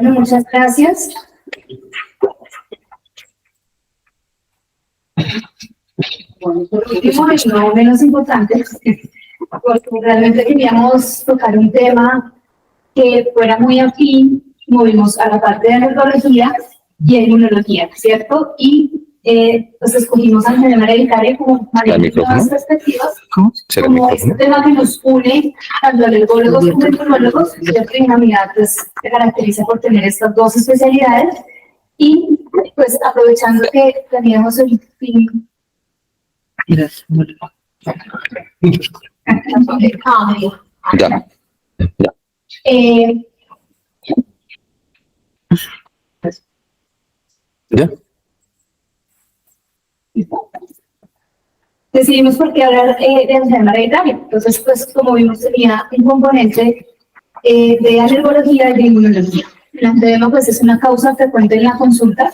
Bueno, muchas gracias. Bueno, por último, y no menos importante, porque realmente queríamos tocar un tema que fuera muy afín, movimos a la parte de alergología y inmunología, ¿cierto? Y pues escogimos a enfermedad hereditaria como mayor de nuevas perspectivas, como este tema que nos une tanto alergólogos como inmunólogos, ¿cierto? Y una unidad pues, se caracteriza por tener estas dos especialidades. Y pues aprovechando que teníamos el fin. Gracias. Ya. ¿Ya? Decidimos por qué hablar de enfermedad hereditaria. Entonces, pues como vimos, tenía un componente de alergología y de inmunología. El angioedema pues es una causa frecuente en la consulta,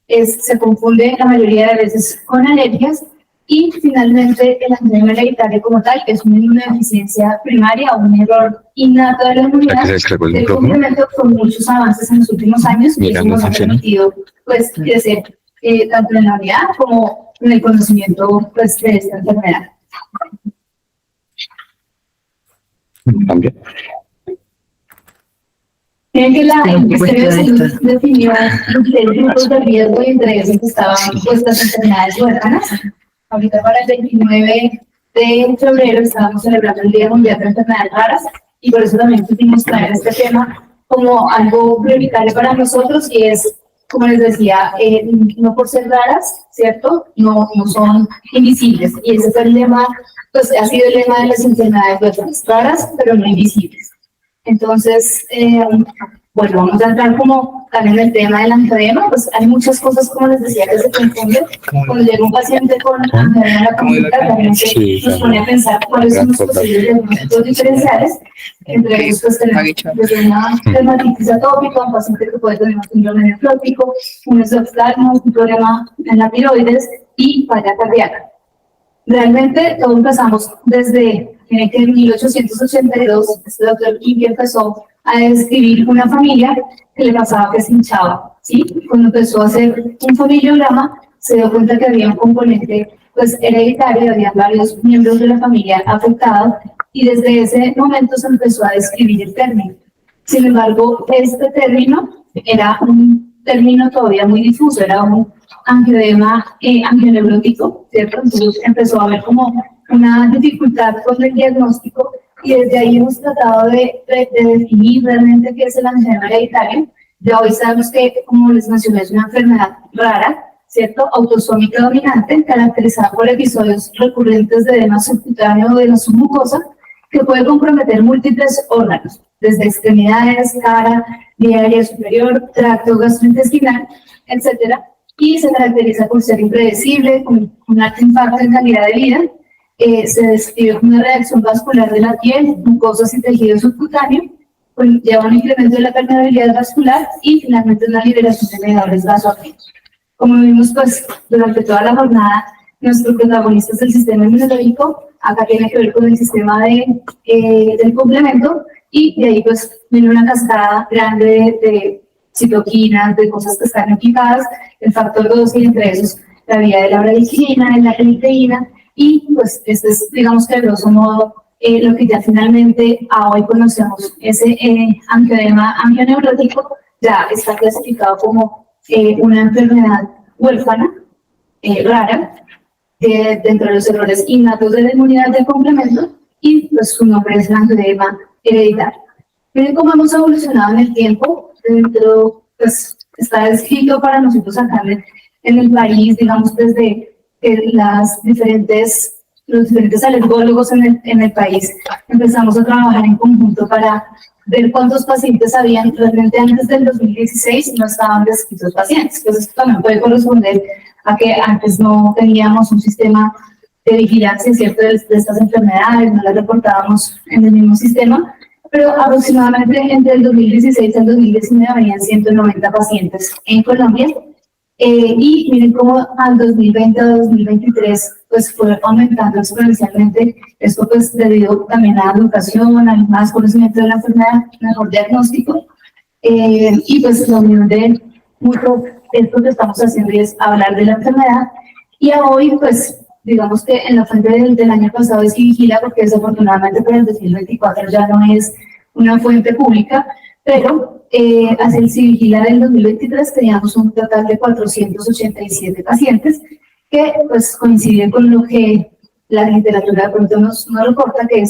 se confunde la mayoría de veces con alergias y finalmente el angioedema hereditario como tal es una inmunodeficiencia primaria o un error innato de la inmunidad que complemento con muchos avances en los últimos años y eso nos ha permitido pues crecer tanto en la unidad como en el conocimiento pues, de esta enfermedad. Cambia. Miren que la Ministerio de Salud definió los 3 grupos de riesgo y entre esos estaban puestas enfermedades huérfanas. Ahorita para el 29 de febrero estábamos celebrando el Día Mundial de Enfermedades Raras y por eso también quisimos traer este tema como algo prioritario para nosotros y es, como les decía, no por ser raras, ¿cierto? No son invisibles y ese fue el lema, pues ha sido el lema de las enfermedades huérfanas, raras pero no invisibles. Entonces, bueno, vamos a entrar como también en el tema del angioedema, pues hay muchas cosas, como les decía, que se confunden. Cuando llega un paciente con angioedema a la consulta, realmente nos pone a pensar cuáles son los posibles diagnósticos diferenciales. Entre ellos, pues tenemos desde una dermatitis atópica, un paciente que puede tener un síndrome nefrótico, un exoftalmo, un problema en la tiroides y falla cardíaca. Realmente todo empezamos desde que en 1882 este doctor King empezó a describir una familia que le pasaba que se hinchaba, ¿sí? Cuando empezó a hacer un familiograma se dio cuenta que había un componente pues, hereditario, había varios miembros de la familia afectados y desde ese momento se empezó a describir el término. Sin embargo, este término era un término todavía muy difuso, era un angioedema angioneurótico, ¿cierto? Entonces empezó a haber como una dificultad con el diagnóstico y desde ahí hemos tratado de definir realmente qué es el angioedema hereditario. Ya hoy sabemos que, como les mencioné, es una enfermedad rara, ¿cierto? Autosómica dominante, caracterizada por episodios recurrentes de edema subcutáneo o de la submucosa, que puede comprometer múltiples órganos, desde extremidades, cara, vía aérea superior, tracto gastrointestinal, etcétera, y se caracteriza por ser impredecible, con un alto impacto en calidad de vida. Se describe como una reacción vascular de la piel, mucosas y tejido subcutáneo, lleva un incremento de la permeabilidad vascular y finalmente una liberación de mediadores vasoactivos. Como vimos pues durante toda la jornada, nuestro protagonista es el sistema inmunológico, acá tiene que ver con el sistema del complemento y de ahí pues viene una cascada grande de citoquinas, de cosas que están implicadas, el factor 2 y entre esos la vía de la bradicina, la reniteína y pues este es digamos que a grosso modo lo que ya finalmente a hoy conocemos, ese angioedema angioneurótico ya está clasificado como una enfermedad huérfana, rara, dentro de los errores innatos de la inmunidad del complemento y pues su nombre es el angioedema hereditario. Miren cómo hemos evolucionado en el tiempo, dentro, pues está descrito para nosotros acá en el país, digamos desde los diferentes alergólogos en el país, empezamos a trabajar en conjunto para ver cuántos pacientes habían realmente antes del 2016 no estaban descritos pacientes. Pues esto también puede corresponder a que antes no teníamos un sistema de vigilancia, ¿cierto?, de estas enfermedades, no las reportábamos en el mismo sistema, pero aproximadamente entre el 2016 y el 2019 habían 190 pacientes en Colombia. Y miren cómo al 2020 a 2023 pues fue aumentando exponencialmente, esto pues debido también a la educación, a más conocimiento de la enfermedad, mejor diagnóstico, Y pues la unión de mucho esto que estamos haciendo es hablar de la enfermedad. Y a hoy, pues, digamos que en la fuente del año pasado es Vigila, porque desafortunadamente para el 2024 ya no es una fuente pública, pero hacia el Vigila del 2023 teníamos un total de 487 pacientes, que pues coinciden con lo que la literatura de pronto nos reporta, que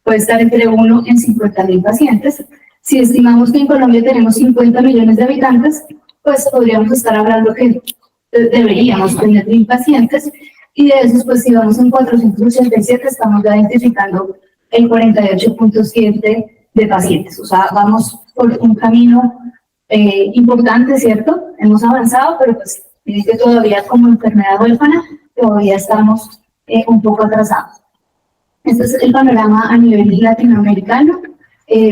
puede estar entre 1 en 50.000 pacientes. Si estimamos que en Colombia tenemos 50 millones de habitantes, pues podríamos estar hablando que deberíamos tener 1.000 pacientes, y de esos, pues si vamos en 487, estamos ya identificando el 48.7 de pacientes. O sea, vamos por un camino importante, ¿cierto? Hemos avanzado, pero pues miren que todavía como enfermedad huérfana, todavía estamos un poco atrasados. Este es el panorama a nivel latinoamericano.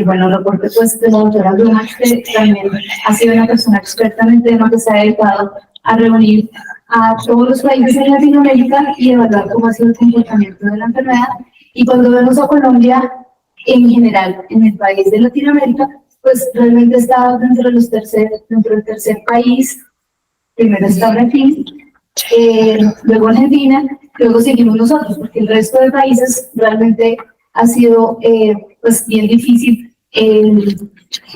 Bueno, reporte pues de la doctora Bluma, que también ha sido una persona experta en el tema, que se ha dedicado a reunir a todos los países en Latinoamérica y evaluar cómo ha sido el comportamiento de la enfermedad. Y cuando vemos a Colombia en general, en el país de Latinoamérica, pues realmente está dentro del tercer país. Primero está Brasil, luego Argentina, luego seguimos nosotros, porque el resto de países realmente ha sido pues bien difícil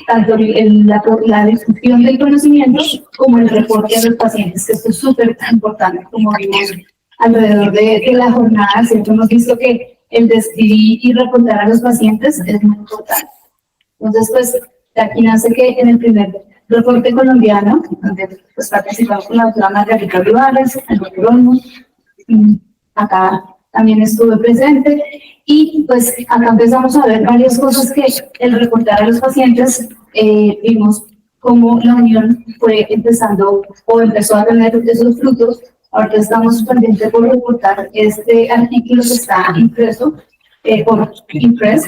tanto la difusión del conocimiento como el reporte a los pacientes, que esto es súper importante, como vimos alrededor de la jornada, ¿cierto? Hemos visto que el describir y reportar a los pacientes es muy importante. Entonces, pues, de aquí nace que en el primer reporte colombiano, donde pues, participamos con la doctora Margarita Olivares, el doctor Olmos, acá también estuve presente, y pues acá empezamos a ver varias cosas que el reportar a los pacientes, vimos cómo la unión fue empezando o empezó a tener esos frutos. Ahorita estamos pendientes por reportar este artículo que está impreso por Impress,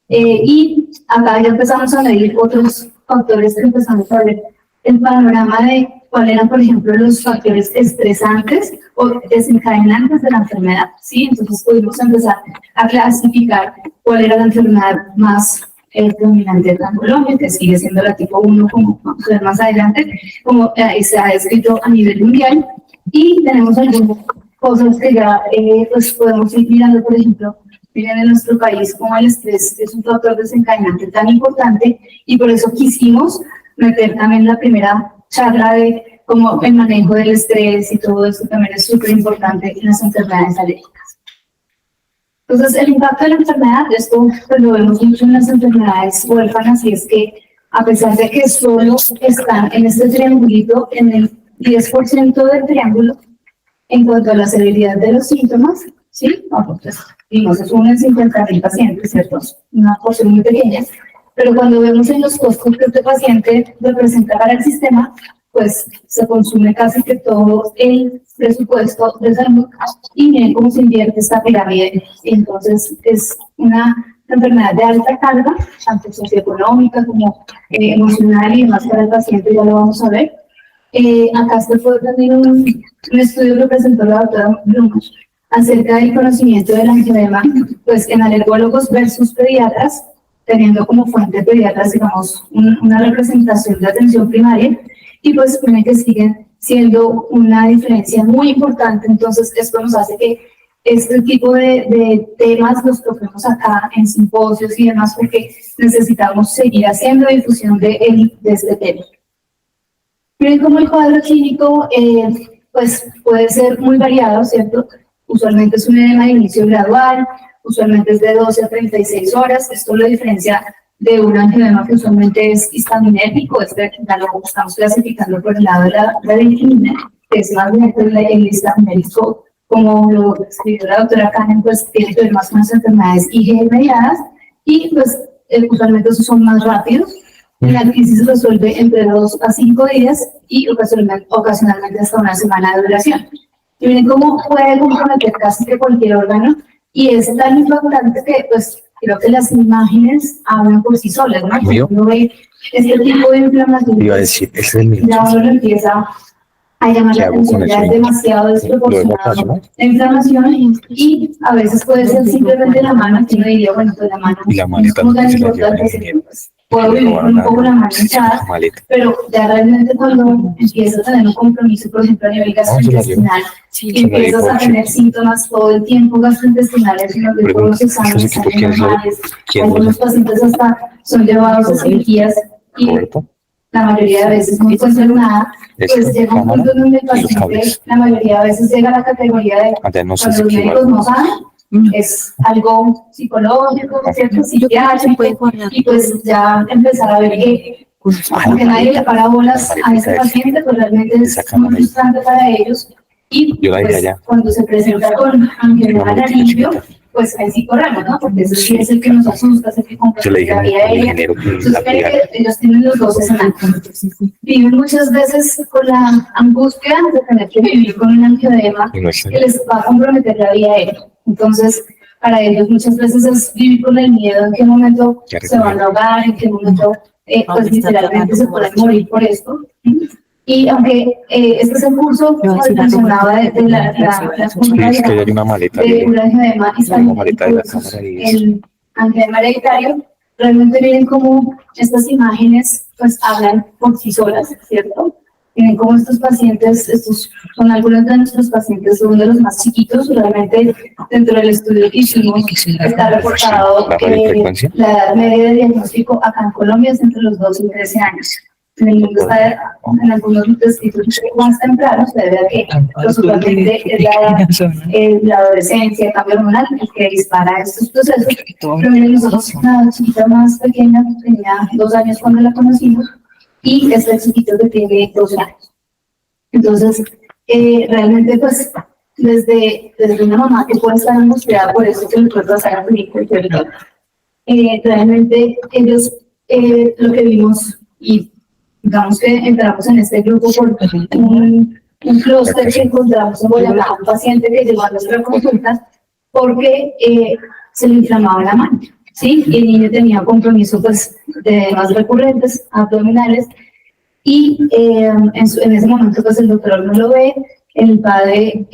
y acá ya empezamos a medir otros factores que empezamos a ver el panorama de cuáles eran, por ejemplo, los factores estresantes o desencadenantes de la enfermedad, ¿sí? Entonces pudimos empezar a clasificar cuál era la enfermedad más dominante en Colombia, que sigue siendo la tipo 1, como vamos a ver más adelante, como se ha descrito a nivel mundial, y tenemos algunas cosas que ya pues podemos ir mirando. Por ejemplo, miren, en nuestro país como el estrés es un factor desencadenante tan importante, y por eso quisimos meter también la primera charla de cómo el manejo del estrés y todo esto también es súper importante en las enfermedades alérgicas. Entonces, el impacto de la enfermedad, esto pues, lo vemos mucho en las enfermedades huérfanas, y es que a pesar de que solo están en este triangulito, en el 10% del triángulo, en cuanto a la severidad de los síntomas, ¿sí? Pues, digamos, es 1 en 50.000 pacientes, ¿cierto? Una porción muy pequeña. Pero cuando vemos en los costos que este paciente representa para el sistema, pues se consume casi que todo el presupuesto de salud, y miren cómo se invierte esta pirámide. Entonces es una enfermedad de alta carga, tanto socioeconómica como emocional y demás para el paciente, ya lo vamos a ver. Acá se fue también un estudio que presentó la doctora Bluma acerca del conocimiento del angioedema, pues en alergólogos versus pediatras, teniendo como fuente pediatras, digamos, una representación de atención primaria, y pues tiene que siguen siendo una diferencia muy importante. Entonces esto nos hace que este tipo de temas los toquemos acá en simposios y demás, porque necesitamos seguir haciendo difusión de este tema. Miren cómo el cuadro clínico pues puede ser muy variado, ¿cierto? Usualmente es un edema de inicio gradual, usualmente es de 12 a 36 horas. Esto lo diferencia de un angioedema que usualmente es histaminérgico. Este ya lo estamos clasificando por el lado de la valentina, que es más bien el histaminérgico, como lo escribió la doctora Kahneman, pues tiene que ver más con las enfermedades IgE mediadas, y pues usualmente esos son más rápidos. La crisis se resuelve entre 2 a 5 días y ocasionalmente hasta una semana de duración. Y miren cómo puede comprometer casi que cualquier órgano, y es tan impactante que pues creo que las imágenes hablan por sí solas, ¿no? Uno ve este tipo de inflamación, Iba a decir, es el mismo. ya uno empieza a llamar la atención, ya es demasiado desproporcionado la inflamación, y a veces puede ser simplemente la mano, que uno diría, bueno, pues la mano Y la manita no no es tan se la lleva importante, bien. pues, puedo vivir con un poco la mano hinchada, Maleta. pero ya realmente cuando empiezas a tener un compromiso, por ejemplo, a nivel gastrointestinal, y empiezas a tener síntomas todo el tiempo gastrointestinales, en los de todos los exámenes salen normales, algunos pacientes hasta son llevados a cirugías y Roberto. la mayoría de veces no encuentran nada, pues llega un punto en donde el paciente, la mayoría de veces llega a la categoría de Allá no sé cuando si los médicos igual. no saben, es algo psicológico, ¿cierto? Psiquiátrico, y pues ya empezar a ver que aunque nadie le para bolas a este paciente, pues realmente es muy frustrante para ellos. Y Yo la dejé pues allá. cuando se presenta con angioedema laríngeo, pues ahí sí corremos, ¿no? Porque ese sí es el que nos asusta, es el que Yo le dije compromete la al vía aérea. ingeniero que Entonces, la creen cuidara. que ellos tienen los dos escenarios. Viven muchas veces con la angustia de tener que vivir con un angioedema Y no es que les va a comprometer la vía aérea. Entonces, para ellos muchas veces es vivir con el miedo en qué momento se van a ahogar, en qué momento pues literalmente se pueden morir por esto. Y aunque este es el curso que mencionaba de la es que hay una maleta. de Digo, un angioedema y una también maleta de la cámara y es. el angioedema hereditario, realmente miren cómo estas imágenes pues hablan por sí solas, ¿cierto? Miren cómo estos pacientes, estos son algunos de nuestros pacientes, son de los más chiquitos, realmente dentro del estudio que hicimos está reportado ¿La radiofrecuencia? la edad media de diagnóstico acá en Colombia es entre los 12 y 13 años. En el mundo está en algunos institutos más tempranos, se debe a que pues, usualmente es la adolescencia, el cambio hormonal, el que dispara estos procesos. Pero miren, nosotros, una chiquita más pequeña, tenía 2 años cuando la conocimos, y este chiquito que tiene 12 años. Entonces, realmente, pues, desde una mamá que puede estar angustiada por eso que le puede pasar a tu hijo, ¿cierto? Realmente ellos, lo que vimos, y digamos que entramos en este grupo por un clúster que encontramos en Boyacá, un paciente que llegó a nuestra consulta porque se le inflamaba la mano, ¿sí? Y el niño tenía compromiso, pues, de más recurrentes, abdominales, y en ese momento, pues, el doctor no lo ve, el padre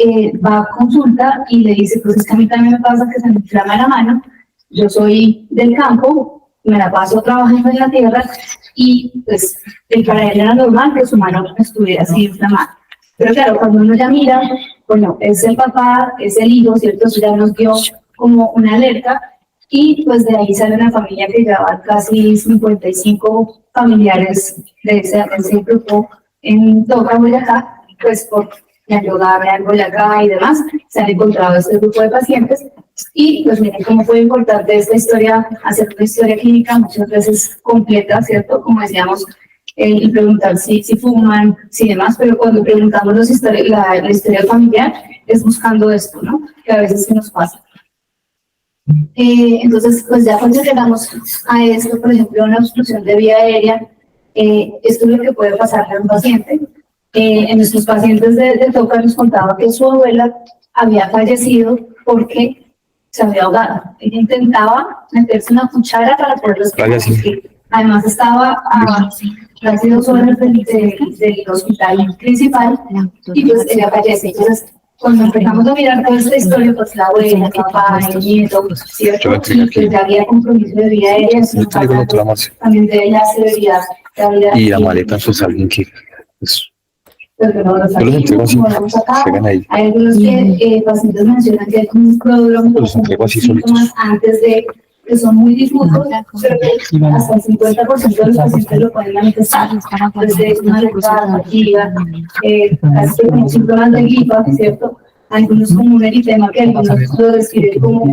va a consulta y le dice, pues, es que a mí también me pasa que se me inflama la mano, yo soy del campo, me la paso trabajando en la tierra, y pues para él era normal que su mano estuviera así inflamada. Pero claro, cuando uno ya mira, bueno, es el papá, es el hijo, ¿cierto? Eso ya nos dio como una alerta, y pues de ahí sale una familia que lleva casi 55 familiares de ese grupo en Toca, Boyacá, pues por ayudarme en Boyacá y demás, se han encontrado este grupo de pacientes. Y pues miren cómo fue importante esta historia, hacer una historia clínica muchas veces completa, ¿cierto? Como decíamos, y preguntar si fuman, si demás, pero cuando preguntamos la historia familiar es buscando esto, ¿no? Que a veces se nos pasa. Entonces, pues ya cuando llegamos a esto, por ejemplo, una obstrucción de vía aérea, esto es lo que puede pasarle a un paciente. En nuestros pacientes de Toca nos contaba que su abuela había fallecido porque se había ahogado. Ella intentaba meterse una cuchara para poder respirar. Además estaba a casi 2 horas del hospital principal y pues ella fallece. Entonces, cuando empezamos a mirar toda esta historia, pues la abuela, el papá, el nieto, ¿cierto? Y pues ya había compromiso de vida aérea, también de la severidad. Y la maleta, pues alguien que... Pero no, yo los entrego así, llegan ahí. Hay algunos que pacientes mencionan que hay como un prodromo, los entrego así síntomas antes de que son muy difusos, pero que hasta el 50% de los pacientes lo pueden manifestar desde una lectura activa, casi como síntomas de gripa, ¿cierto? Algunos como un eritema que algunos lo describen como,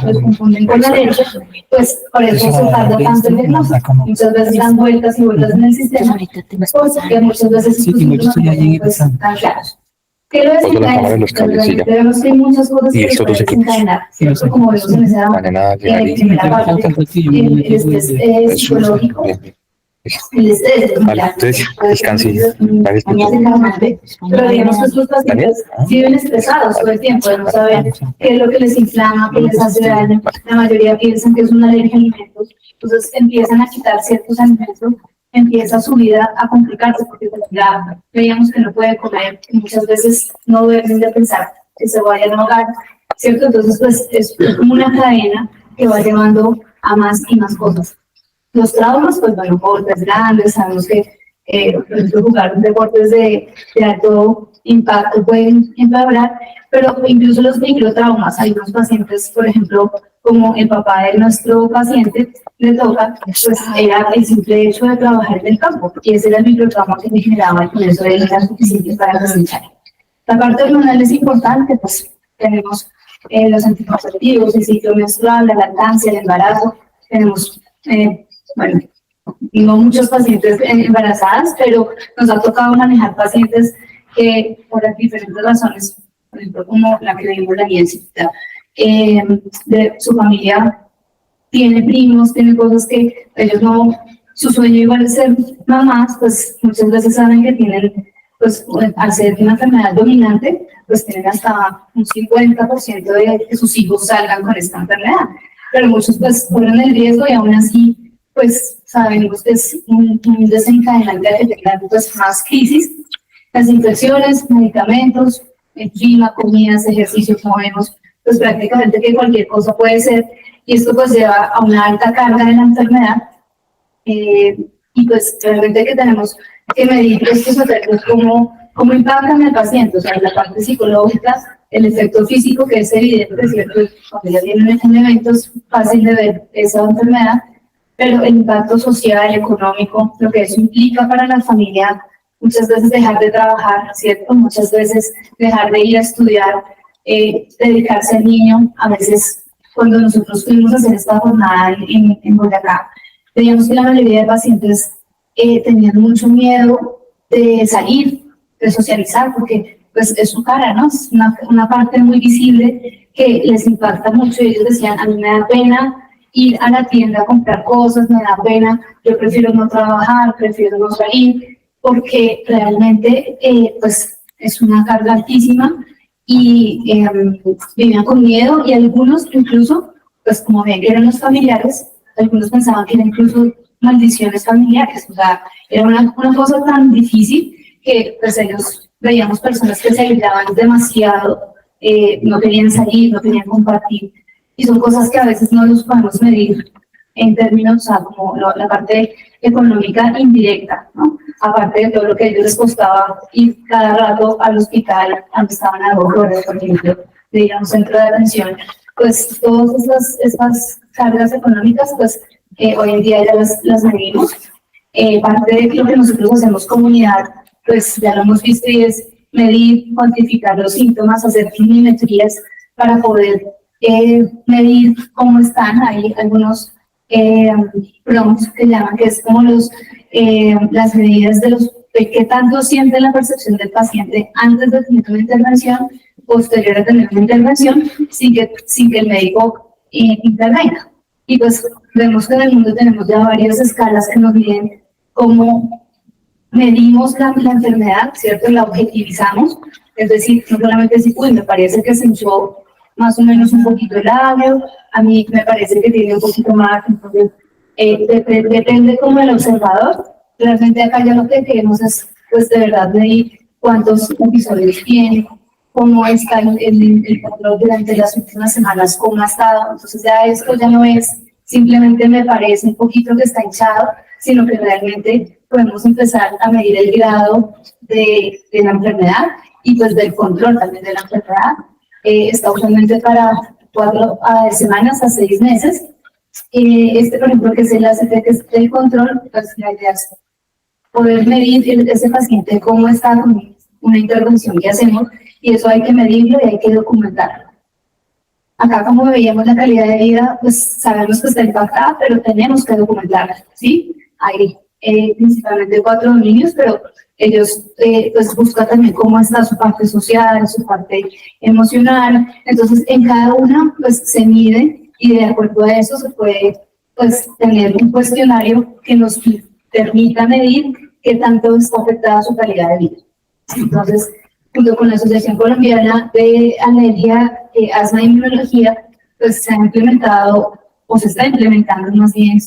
los confunden con la alergia, pues por eso se tarda tanto en diagnóstico. Muchas veces dan vueltas y vueltas en el sistema, porque muchas veces estos síntomas pues están claros. ¿Qué lo desencadena? Vemos que hay muchas cosas que pueden desencadenar, ¿cierto? Como vemos en esa primera parte, el estrés psicológico, el estrés es muy claro. Entonces, descanse. Pero digamos que estos pacientes viven estresados todo el tiempo de no saber qué es lo que les inflama, qué les hace daño. La mayoría piensan que es una alergia a alimentos, entonces empiezan a quitar ciertos alimentos, empieza su vida a complicarse porque ya veíamos que no puede comer y muchas veces no deben de pensar que se vayan a ahogar, ¿cierto? Entonces, pues es como una cadena que va llevando a más y más cosas. Los traumas, pues bueno, golpes grandes, sabemos que por ejemplo, jugar deportes de alto impacto pueden empeorar, pero incluso los microtraumas, hay unos pacientes, por ejemplo, como el papá de nuestro paciente, le toca, pues era el simple hecho de trabajar en el campo, y ese era el microtrauma que me generaba, y con eso era suficiente para desechar. La parte hormonal es importante, pues tenemos los anticonceptivos, el ciclo menstrual, la lactancia, el embarazo, tenemos, bueno, no muchos pacientes embarazadas, pero nos ha tocado manejar pacientes que por diferentes razones, por ejemplo, como la que vimos la niñecita, de su familia tiene primos, tiene cosas que ellos no, su sueño igual es ser mamás, pues muchas veces saben que tienen, pues al ser una enfermedad dominante, pues tienen hasta un 50% de que sus hijos salgan con esta enfermedad, pero muchos pues corren el riesgo y aún así pues sabemos que es un desencadenante de que tengan pues, más crisis. Las infecciones, medicamentos, el clima, comidas, ejercicio, como vemos, pues prácticamente que cualquier cosa puede ser, y esto pues lleva a una alta carga de la enfermedad, y pues realmente que tenemos que medir estos efectos, cómo impactan al paciente, o sea, la parte psicológica, el efecto físico que es evidente, ¿cierto? Cuando ya tienen un evento es fácil de ver esa enfermedad, pero el impacto social, económico, lo que eso implica para la familia, muchas veces dejar de trabajar, ¿cierto? Muchas veces dejar de ir a estudiar, dedicarse al niño. A veces, cuando nosotros fuimos a hacer esta jornada en Boyacá, veíamos que la mayoría de pacientes tenían mucho miedo de salir, de socializar, porque pues es su cara, ¿no? Es una parte muy visible que les impacta mucho. Y ellos decían, a mí me da pena ir a la tienda a comprar cosas, me da pena, yo prefiero no trabajar, prefiero no salir, porque realmente pues es una carga altísima y vivían con miedo, y algunos incluso, pues como ven que eran los familiares, algunos pensaban que eran incluso maldiciones familiares, o sea, era una cosa tan difícil que pues ellos veíamos personas que se aislaban demasiado, no querían salir, no querían compartir. Y son cosas que a veces no los podemos medir en términos, o sea, como la parte económica indirecta, ¿no? Aparte de todo lo que a ellos les costaba ir cada rato al hospital, donde estaban a 2 horas, por ejemplo, de ir a un centro de atención, pues todas esas cargas económicas, pues hoy en día ya las medimos. Parte de lo que nosotros hacemos comunidad, pues ya lo hemos visto, y es medir, cuantificar los síntomas, hacer minimetrías para poder medir cómo están. Hay algunos prompts que llaman, que es como las medidas de qué tanto siente la percepción del paciente antes de tener una intervención, posterior a tener una intervención, sin que el médico intervenga. Y pues vemos que en el mundo tenemos ya varias escalas que nos miden cómo medimos la enfermedad, ¿cierto? La objetivizamos, es decir, no solamente decir, uy, me parece que se hinchó más o menos un poquito el labio, a mí me parece que tiene un poquito más, entonces depende como del observador. Realmente acá ya lo que queremos es, pues de verdad, medir cuántos episodios tiene, cómo está el control durante las últimas semanas, cómo ha estado. Entonces ya esto ya no es simplemente me parece un poquito que está hinchado, sino que realmente podemos empezar a medir el grado de la enfermedad y pues del control también de la enfermedad. Está usualmente para 4 semanas a 6 meses. Por ejemplo, que es el ACT, que es el control, pues la idea es poder medir ese paciente cómo está con una intervención que hacemos, y eso hay que medirlo y hay que documentarlo. Acá, como veíamos la calidad de vida, pues sabemos que está impactada, pero tenemos que documentarla, ¿sí? Hay principalmente 4 niños, pero ellos pues buscan también cómo está su parte social, su parte emocional. Entonces, en cada una pues se mide, y de acuerdo a eso se puede pues tener un cuestionario que nos permita medir qué tanto está afectada su calidad de vida. Entonces, junto con la Asociación Colombiana de Alergia, Asma e Inmunología, pues se ha implementado, o se está implementando más bien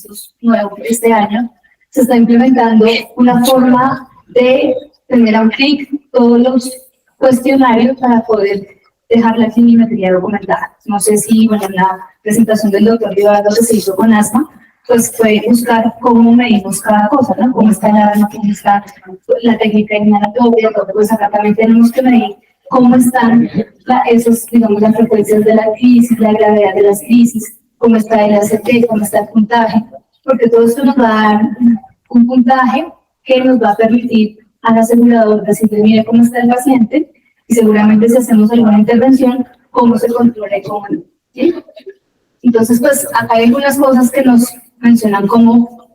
este año, se está implementando una forma de tener a un clic todos los cuestionarios para poder dejar la clinimetría documentada. No sé si, bueno, en la presentación del doctor Vivaldo que se hizo con asma, pues fue buscar cómo medimos cada cosa, ¿no? Cómo está la alarma, cómo está la técnica inhalatoria, pues acá también tenemos que medir cómo están esos, digamos, las frecuencias de la crisis, la gravedad de las crisis, cómo está el ACT, cómo está el puntaje, porque todo esto nos va a dar un puntaje que nos va a permitir al asegurador decirle, mire cómo está el paciente, y seguramente si hacemos alguna intervención, cómo se controla y cómo no, ¿sí? Entonces, pues, acá hay algunas cosas que nos mencionan como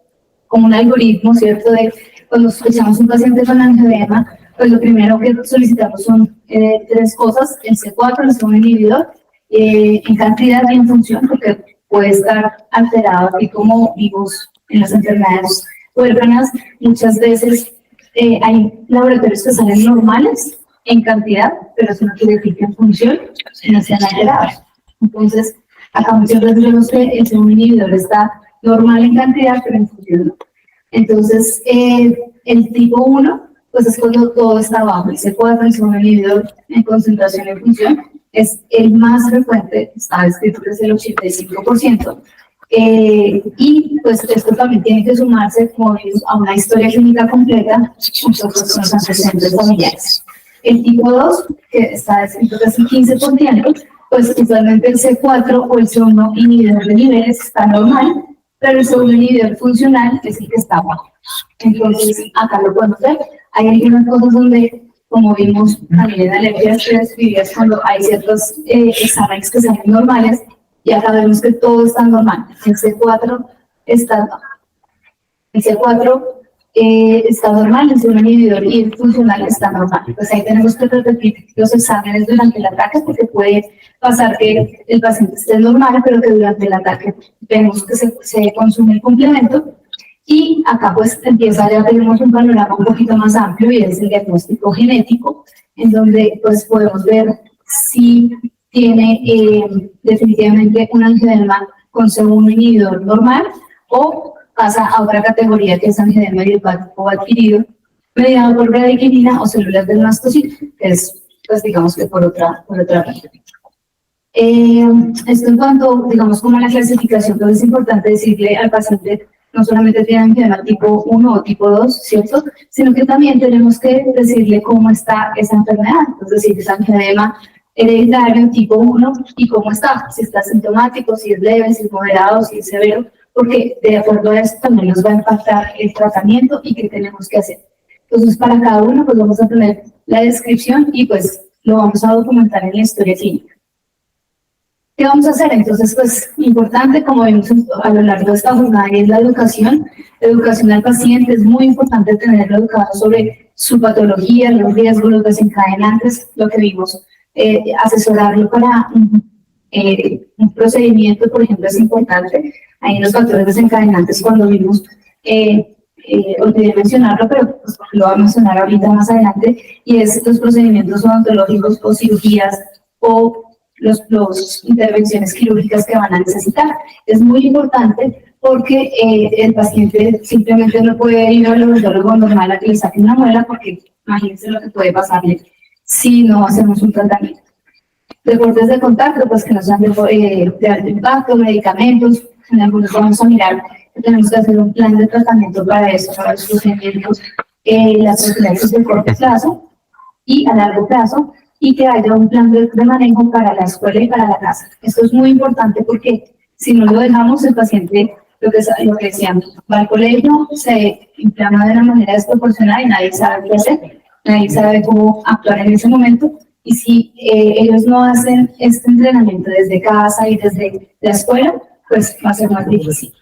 un algoritmo, ¿cierto? De cuando escuchamos un paciente con angioedema, pues lo primero que solicitamos son 3 cosas: el C4, el segundo inhibidor, en cantidad y en función, porque puede estar alterado, y como vimos en las enfermedades huérfanas, muchas veces hay laboratorios que salen normales en cantidad, pero eso no quiere decir que en función no sean alterados. Entonces, acá muchas veces vemos que el segundo inhibidor está normal en cantidad, pero en función no. Entonces, el tipo 1, pues es cuando todo está bajo. El C4, el segundo inhibidor en concentración en función, es el más frecuente, está escrito que es el 85%. Y pues esto también tiene que sumarse, como vimos, a una historia clínica completa junto con los antecedentes familiares. El tipo 2, que está escrito que es el 15%, pues usualmente el C4 o el segundo inhibidor de niveles está normal, pero el segundo inhibidor funcional es el que está bajo. Entonces, acá lo podemos ver. Hay algunas cosas donde, como vimos también en alergias preescribidas, cuando hay ciertos exámenes que salen normales, y acá vemos que todo está normal. El C4 está normal, el segundo inhibidor y el funcional está normal. Pues ahí tenemos que repetir los exámenes durante el ataque, porque puede pasar que el paciente esté normal, pero que durante el ataque vemos que se consume el complemento. Y acá pues ya tenemos un panorama un poquito más amplio, y es el diagnóstico genético, en donde pues podemos ver si tiene definitivamente un angioedema con segundo inhibidor normal, o pasa a otra categoría que es angioedema idiopático adquirido, mediado por bradykinin o células del mastocito, que es, pues digamos que por otra parte. Esto en cuanto, digamos, como la clasificación, pues es importante decirle al paciente, no solamente tiene angioedema tipo 1 o tipo 2, ¿cierto? Sino que también tenemos que decirle cómo está esa enfermedad, es decir, esa angioedema hereditario tipo 1 y cómo está, si está sintomático, si es leve, si es moderado, si es severo, porque de acuerdo a esto también nos va a impactar el tratamiento y qué tenemos que hacer. Entonces, para cada uno, pues vamos a tener la descripción y pues lo vamos a documentar en la historia clínica. ¿Qué vamos a hacer? Entonces, pues, importante, como vimos a lo largo de esta jornada, es la educación al paciente. Es muy importante tenerlo educado sobre su patología, los riesgos, los desencadenantes, lo que vimos. Asesorarlo para un procedimiento, por ejemplo, es importante. Hay unos factores desencadenantes cuando vimos, olvidé mencionarlo, pero pues, lo voy a mencionar ahorita más adelante, y es los procedimientos odontológicos o cirugías o las intervenciones quirúrgicas que van a necesitar. Es muy importante porque el paciente simplemente no puede ir al odontólogo normal a que le saque una muela, porque imagínense lo que puede pasarle si no hacemos un tratamiento. Deportes de contacto, pues que no sean de alto impacto, medicamentos. En algunos vamos a mirar que tenemos que hacer un plan de tratamiento para eso, para los procedimientos, las profilaxis de corto plazo y a largo plazo, y que haya un plan de manejo para la escuela y para la casa. Esto es muy importante porque si no lo dejamos, el paciente, lo que decíamos, va al colegio, se inflama de una manera desproporcionada y nadie sabe qué hacer, nadie sabe cómo actuar en ese momento. Y si ellos no hacen este entrenamiento desde casa y desde la escuela, pues va a ser más difícil.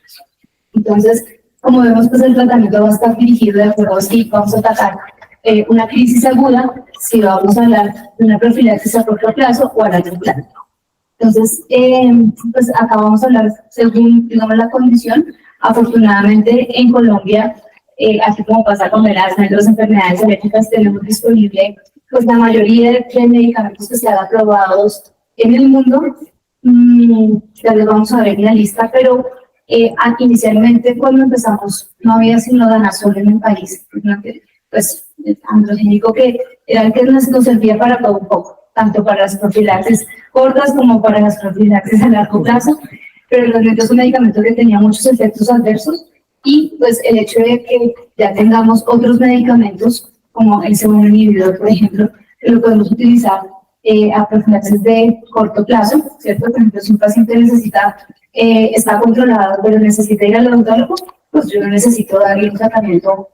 Entonces, como vemos, pues el tratamiento va a estar dirigido de acuerdo a si vamos a tratar una crisis aguda, si vamos a hablar de una profilaxis a corto plazo o a largo plazo. Entonces, pues acá vamos a hablar según, digamos, la condición. Afortunadamente, en Colombia, así como pasa con el asma y otras enfermedades alérgicas, tenemos disponible pues la mayoría de medicamentos que se han aprobados en el mundo. Ya les vamos a ver en la lista, pero inicialmente cuando empezamos no había sino danazol en el país, pues androgénico, que era el que nos servía para todo un poco, tanto para las profilaxis cortas como para las profilaxis a largo plazo, pero realmente es un medicamento que tenía muchos efectos adversos y pues el hecho de que ya tengamos otros medicamentos como el segundo inhibidor, por ejemplo, que lo podemos utilizar a profilaxis de corto plazo, ¿cierto? Por ejemplo, si un paciente está controlado, pero necesita ir al odontólogo, pues yo no necesito darle un tratamiento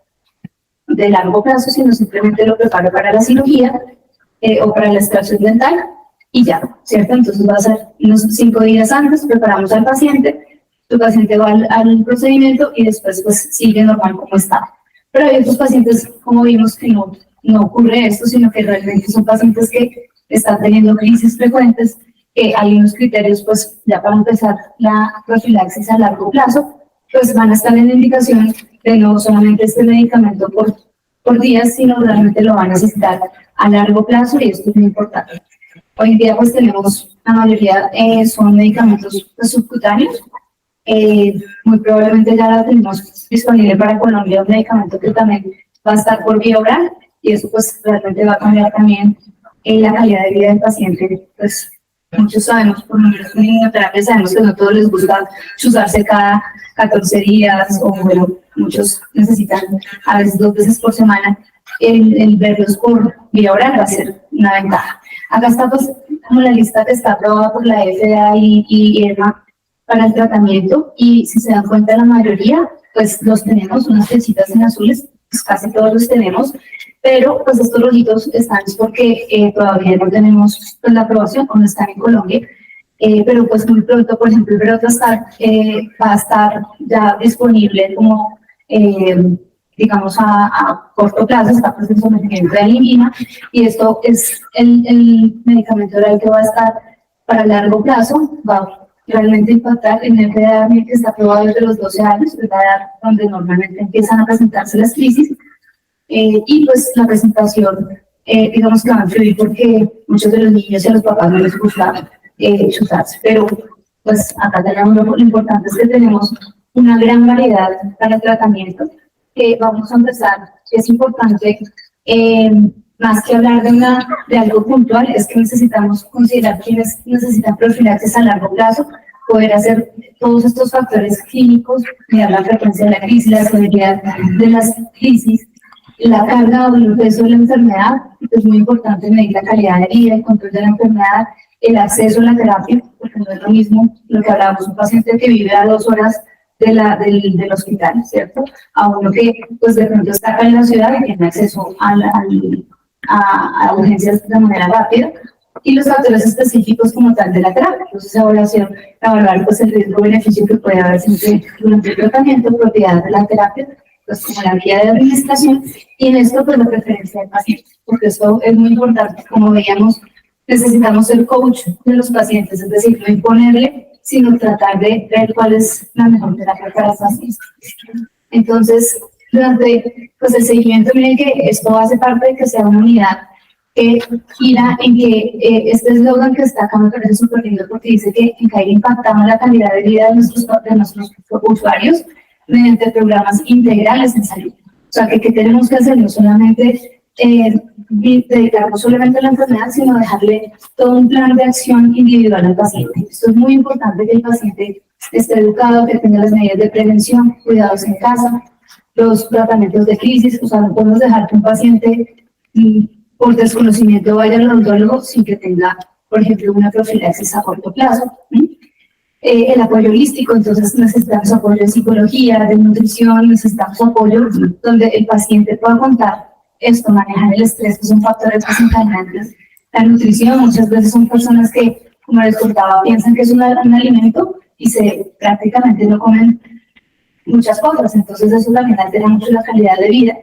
de largo plazo, sino simplemente lo preparo para la cirugía o para la extracción dental y ya, ¿cierto? Entonces va a ser unos 5 días antes, preparamos al paciente, tu paciente va al procedimiento y después pues sigue normal como está. Pero hay otros pacientes, como vimos, que no ocurre esto, sino que realmente son pacientes que están teniendo crisis frecuentes, que hay unos criterios, pues ya para empezar la profilaxis a largo plazo, pues van a estar en la indicación de no solamente este medicamento por días, sino realmente lo van a necesitar a largo plazo y esto es muy importante. Hoy en día pues tenemos, la mayoría son medicamentos subcutáneos, muy probablemente ya la tenemos disponible para Colombia, un medicamento que también va a estar por vía oral y eso pues realmente va a cambiar también la calidad de vida del paciente. Pues muchos sabemos, por lo menos en inmunoterapia sabemos que no a todos les gusta chuzarse cada 14 días o bueno, muchos necesitan a veces 2 veces por semana. El verlos por vía oral va a ser una ventaja. Acá está pues como la lista que está aprobada por la FDA y EMA para el tratamiento y si se dan cuenta la mayoría pues los tenemos, unas flechitas en azules, pues casi todos los tenemos, pero pues estos rojitos están porque todavía no tenemos pues, la aprobación cuando están en Colombia, pero pues muy pronto, por ejemplo, el Berotrastat va a estar ya disponible como digamos a corto plazo, está pues en sometimiento de alimina y esto es el medicamento oral que va a estar para largo plazo, va a realmente impactar en el edad que está aprobado desde los 12 años, es la edad donde normalmente empiezan a presentarse las crisis, y pues la presentación, digamos que va a influir porque muchos de los niños y a los papás no les gusta chutarse, pero pues acá tenemos lo importante es que tenemos una gran variedad para el tratamiento que vamos a empezar. Es importante, más que hablar de algo puntual, es que necesitamos considerar quienes necesitan profilaxis a largo plazo, poder hacer todos estos factores clínicos, mirar la frecuencia de la crisis, la severidad de las crisis, la carga o el peso de la enfermedad. Es muy importante medir la calidad de vida, el control de la enfermedad, el acceso a la terapia, porque no es lo mismo lo que hablábamos, un paciente que vive a 2 horas del hospital, ¿cierto? A uno que pues de pronto está acá en la ciudad y tiene acceso a urgencias de manera rápida, y los factores específicos como tal de la terapia. Entonces, evaluar pues, el riesgo-beneficio que puede haber siempre durante el tratamiento, propiedades de la terapia, pues como la vía de administración, y en esto pues la preferencia del paciente, porque esto es muy importante. Como veíamos, necesitamos ser coach de los pacientes, es decir, no imponerle, sino tratar de ver cuál es la mejor terapia para los pacientes. Entonces, durante pues, el seguimiento, miren que esto hace parte de que sea una unidad que gira en que este eslogan que está acá me parece súper lindo porque dice que en CAIR impactamos la calidad de vida de nuestros usuarios mediante programas integrales en salud. O sea, que tenemos que hacer no solamente dedicarnos solamente a la enfermedad, sino dejarle todo un plan de acción individual al paciente. Esto es muy importante, que el paciente esté educado, que tenga las medidas de prevención, cuidados en casa, los tratamientos de crisis. O sea, no podemos dejar que un paciente por desconocimiento vaya al odontólogo sin que tenga, por ejemplo, una profilaxis a corto plazo. El apoyo holístico, entonces necesitamos apoyo de psicología, de nutrición, necesitamos apoyo donde el paciente pueda contar esto, manejar el estrés, que son factores desencadenantes. La nutrición, muchas veces son personas que, como les contaba, piensan que es un alimento y prácticamente no comen muchas cosas, entonces eso también altera mucho la calidad de vida.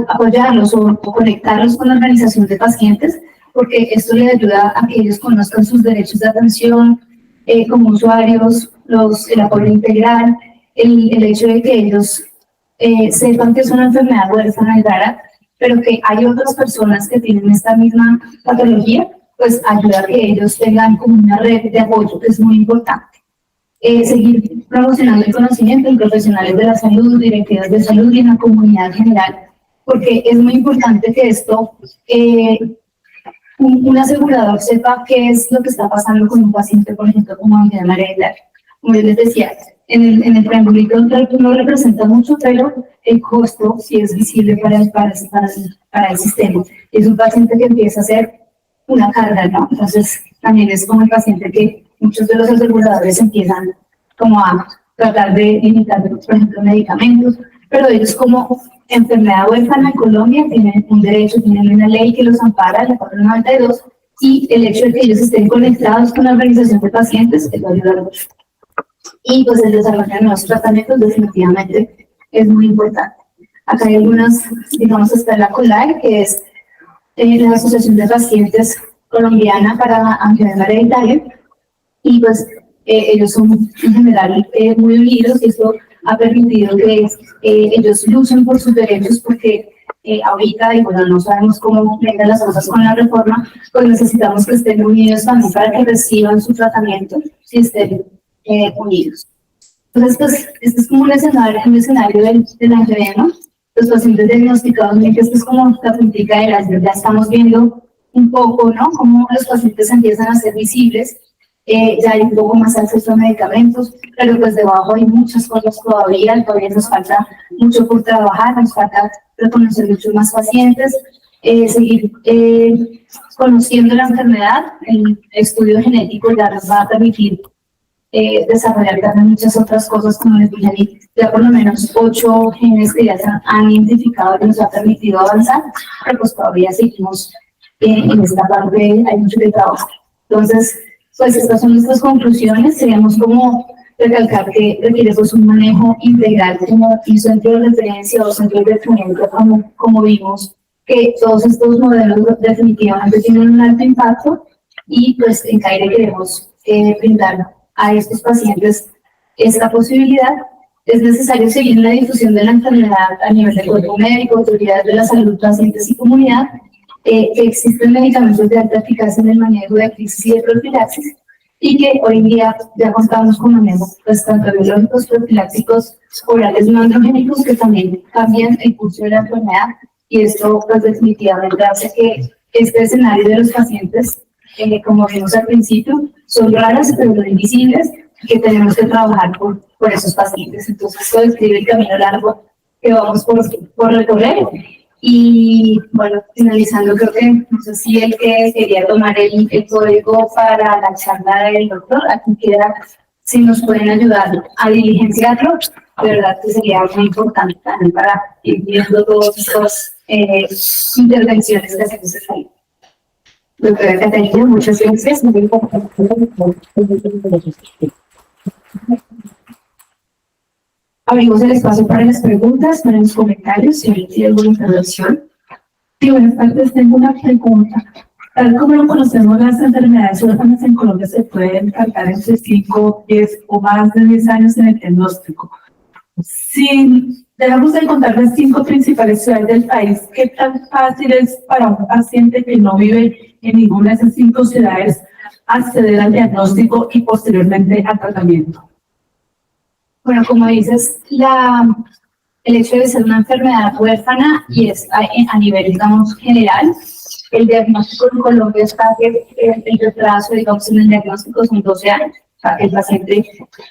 Apoyarlos o conectarlos con la organización de pacientes, porque esto les ayuda a que ellos conozcan sus derechos de atención como usuarios, el apoyo integral, el hecho de que ellos sepan que es una enfermedad huérfana y rara, pero que hay otras personas que tienen esta misma patología, pues ayuda a que ellos tengan como una red de apoyo, que es muy importante. Seguir promocionando el conocimiento en profesionales de la salud, directivas de salud y en la comunidad general, porque es muy importante que esto un asegurador sepa qué es lo que está pasando con un paciente, por ejemplo, como enfermedad hereditaria. Como yo les decía, en el triangulito no representa mucho, pero el costo sí es visible para el sistema. Es un paciente que empieza a ser una carga, ¿no? Entonces, también es como el paciente que muchos de los aseguradores empiezan como a tratar de limitar, por ejemplo, medicamentos, pero ellos como enfermedad huérfana en Colombia tienen un derecho, tienen una ley que los ampara, la 492, y el hecho de que ellos estén conectados con la organización de pacientes les va a ayudar mucho. Y pues el desarrollo de nuevos tratamientos definitivamente es muy importante. Acá hay algunas, digamos, está la COLAE, que es la Asociación de Pacientes Colombiana para Enfermedad Hereditaria, y pues ellos son en general muy unidos, y eso ha permitido que ellos luchen por sus derechos, porque ahorita, y bueno, no sabemos cómo vengan las cosas con la reforma, pues necesitamos que estén unidos también para que reciban su tratamiento, si estén unidos. Entonces, pues, este es como un escenario del AGV, ¿no? Los pacientes diagnosticados, que esto es como la política de las, ya estamos viendo un poco, ¿no? Cómo los pacientes empiezan a ser visibles, ya hay un poco más acceso a medicamentos, pero pues debajo hay muchas cosas todavía nos falta mucho por trabajar, nos falta reconocer muchos más pacientes, seguir conociendo la enfermedad. El estudio genético ya nos va a permitir desarrollar también muchas otras cosas, como les dije, ya por lo menos 8 genes que ya se han identificado, que nos ha permitido avanzar, pero pues todavía seguimos en esta parte, hay mucho que trabajar. Entonces, pues estas son nuestras conclusiones. Seríamos como recalcar que requiere pues un manejo integral, como un centro de referencia o centro de referencia, como vimos, que todos estos modelos definitivamente tienen un alto impacto, y pues en CAIRE queremos brindar a estos pacientes esta posibilidad. Es necesario seguir la difusión de la enfermedad a nivel del cuerpo médico, autoridades de la salud, pacientes y comunidad, que existen medicamentos de alta eficacia en el manejo de crisis y de profilaxis, y que hoy en día ya contamos con manejos pues, tanto biológicos, profilácticos, orales no androgénicos, que también cambian el curso de la enfermedad, y esto pues definitivamente hace que este escenario de los pacientes, como vimos al principio, son raras pero no invisibles, que tenemos que trabajar por esos pacientes. Entonces esto describe el camino largo que vamos por recorrer. Y bueno, finalizando, creo que no sé si el que quería tomar el código para la charla del doctor, aquí queda, si nos pueden ayudar a diligenciarlo, de verdad que sería muy importante también para ir viendo todas estas intervenciones que hacemos ahí. Doctora Catalina, muchas gracias. Abrimos el espacio para las preguntas, para los comentarios, si alguien tiene alguna intervención. Sí, buenas tardes. Tengo una pregunta. Tal como lo conocemos, las enfermedades huérfanas en Colombia se pueden tratar entre 5, 10 o más de 10 años en el diagnóstico. Si dejamos de contar las 5 principales ciudades del país, ¿qué tan fácil es para un paciente que no vive en ninguna de esas 5 ciudades acceder al diagnóstico y posteriormente al tratamiento? Bueno, como dices, el hecho de ser una enfermedad huérfana y es a nivel, digamos, general, el diagnóstico en Colombia está que el retraso, digamos, en el diagnóstico son 12 años. O sea, el paciente,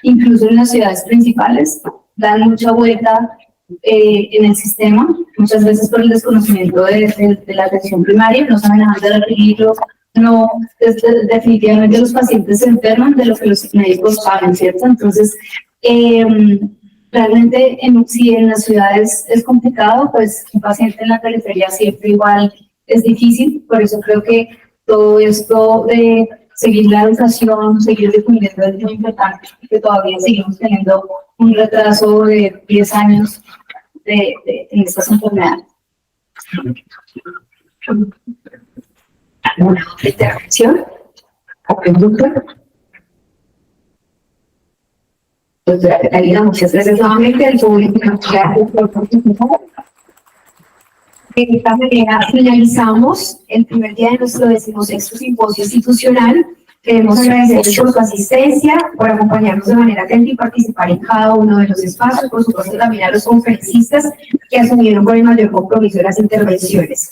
incluso en las ciudades principales, da mucha vuelta en el sistema, muchas veces por el desconocimiento de la atención primaria, no saben a dónde referirlo, no, definitivamente los pacientes se enferman de lo que los médicos saben, ¿cierto? Entonces, realmente si en las ciudades es complicado, pues un paciente en la periferia siempre igual es difícil. Por eso creo que todo esto de seguir la educación, seguir difundiendo es muy importante, porque todavía seguimos teniendo un retraso de 10 años en estas enfermedades. ¿Alguna intervención? ¿Pregunta? Doctora Catalina, muchas gracias nuevamente al público. Gracias por participar. De esta manera finalizamos el primer día de nuestro 16º simposio institucional. Queremos agradecerles por su asistencia, por acompañarnos de manera atenta y participar en cada uno de los espacios. Por supuesto, también a los conferencistas que asumieron con el mayor compromiso de las intervenciones.